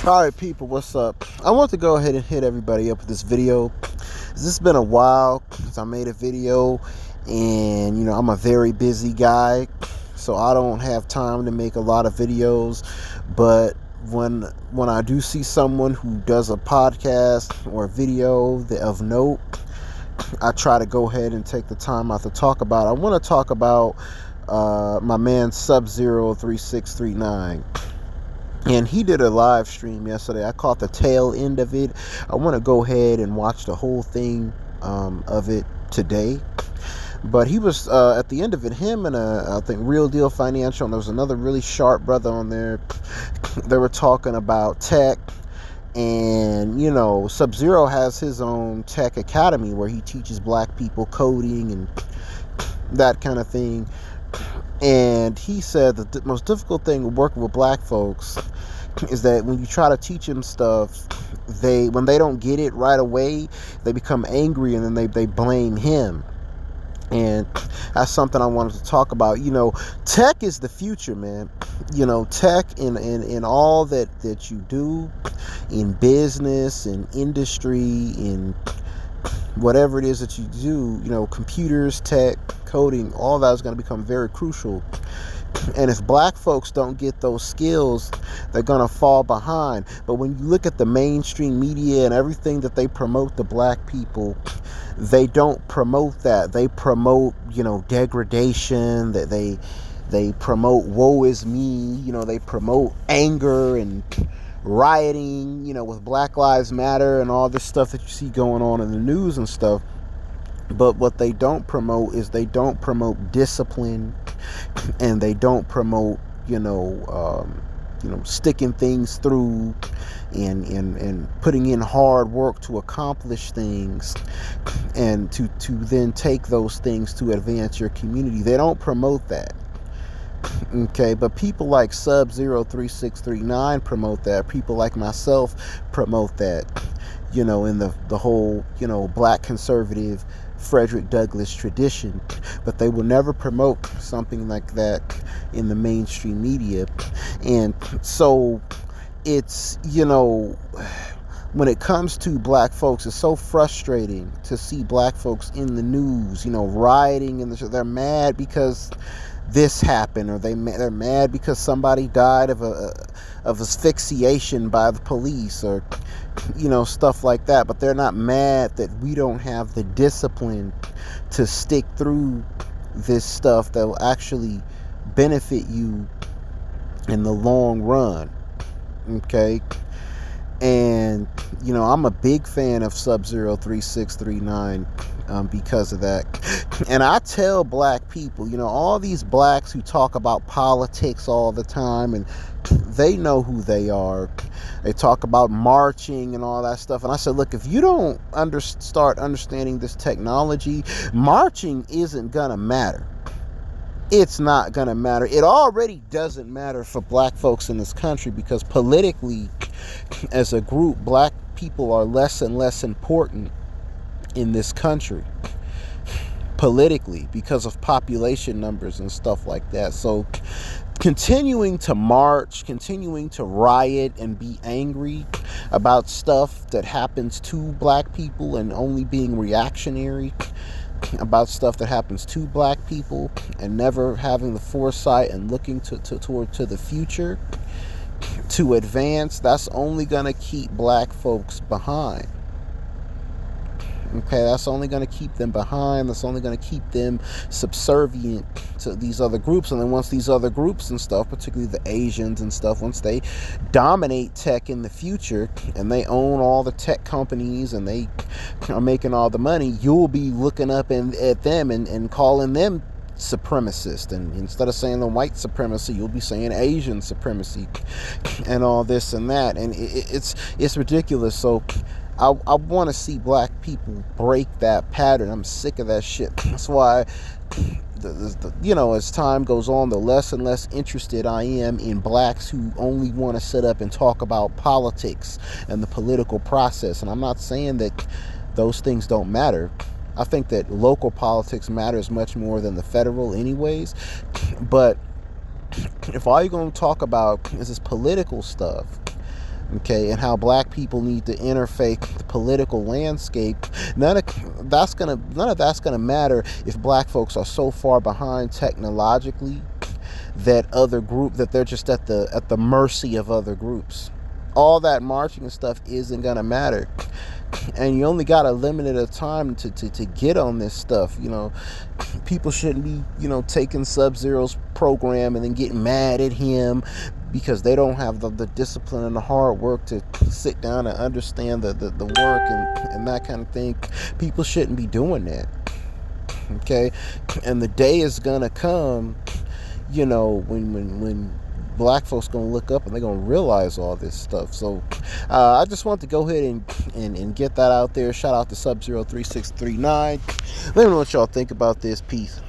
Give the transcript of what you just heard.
Alright people, what's up? I want to go ahead and hit everybody up with this video. This has been a while since I made a video, and I'm a very busy guy, so I don't have time to make a lot of videos. But when I do see someone who does a podcast or a video of note, I try to go ahead and take the time out to talk about it. I want to talk about my man subzero3639. And he did a live stream yesterday. I caught the tail end of it. I want to go ahead and watch the whole thing of it today. But he was, at the end of it, him and I think Real Deal Financial, and there was another really sharp brother on there. They were talking about tech. And, Sub-Zero has his own tech academy where he teaches black people coding and that kind of thing. And he said that the most difficult thing with working with black folks is that when you try to teach them stuff, when they don't get it right away, they become angry and then they blame him. And that's something I wanted to talk about. Tech is the future, man. Tech in all that you do, in business, in industry, in whatever it is that you do, computers, tech, coding, all that is going to become very crucial. And if black folks don't get those skills, they're going to fall behind. But when you look at the mainstream media and everything that they promote to black people, they don't promote that. They promote, degradation, that they promote woe is me, they promote anger and rioting, with Black Lives Matter and all this stuff that you see going on in the news and stuff. But what they don't promote is they don't promote discipline, and they don't promote, sticking things through and putting in hard work to accomplish things and to then take those things to advance your community. They don't promote that. Okay, but people like Sub-Zero3639 promote that. People like myself promote that, in the whole, black conservative Frederick Douglass tradition. But they will never promote something like that in the mainstream media. And so it's, when it comes to black folks, it's so frustrating to see black folks in the news, rioting, and they're mad because this happened, or they're mad because somebody died of asphyxiation by the police, or stuff like that. But they're not mad that we don't have the discipline to stick through this stuff that will actually benefit you in the long run. Okay. And I'm a big fan of Sub-Zero3639 because of that. And I tell black people, all these blacks who talk about politics all the time, and they know who they are. They talk about marching and all that stuff. And I said, look, if you don't start understanding this technology, marching isn't gonna matter. It's not gonna matter. It already doesn't matter for black folks in this country, because politically, as a group, black people are less and less important in this country, politically, because of population numbers and stuff like that. So continuing to march, continuing to riot and be angry about stuff that happens to black people, and only being reactionary about stuff that happens to black people, and never having the foresight and looking toward the future to advance, that's only going to keep black folks behind. Okay, that's only going to keep them behind. That's only going to keep them subservient to these other groups. And then once these other groups and stuff, particularly the Asians and stuff, once they dominate tech in the future and they own all the tech companies and they are making all the money, you'll be looking up at them and calling them supremacist. And instead of saying the white supremacy, you'll be saying Asian supremacy and all this and that. And it's ridiculous. So I want to see black people break that pattern. I'm sick of that shit. That's why, as time goes on, the less and less interested I am in blacks who only want to sit up and talk about politics and the political process. And I'm not saying that those things don't matter. I think that local politics matters much more than the federal anyways. But if all you're going to talk about is this political stuff, okay, and how black people need to interface the political landscape. None of that's gonna matter if black folks are so far behind technologically that they're just at the mercy of other groups. All that marching and stuff isn't gonna matter, and you only got a limited time to get on this stuff. People shouldn't be taking Sub-Zero's program and then getting mad at him because they don't have the discipline and the hard work to sit down and understand the work and that kind of thing. People shouldn't be doing that, okay? And the day is gonna come, when black folks gonna look up and they're gonna realize all this stuff. So I just want to go ahead and get that out there. Shout out to Subzero3639. Let me know what y'all think about this. Peace.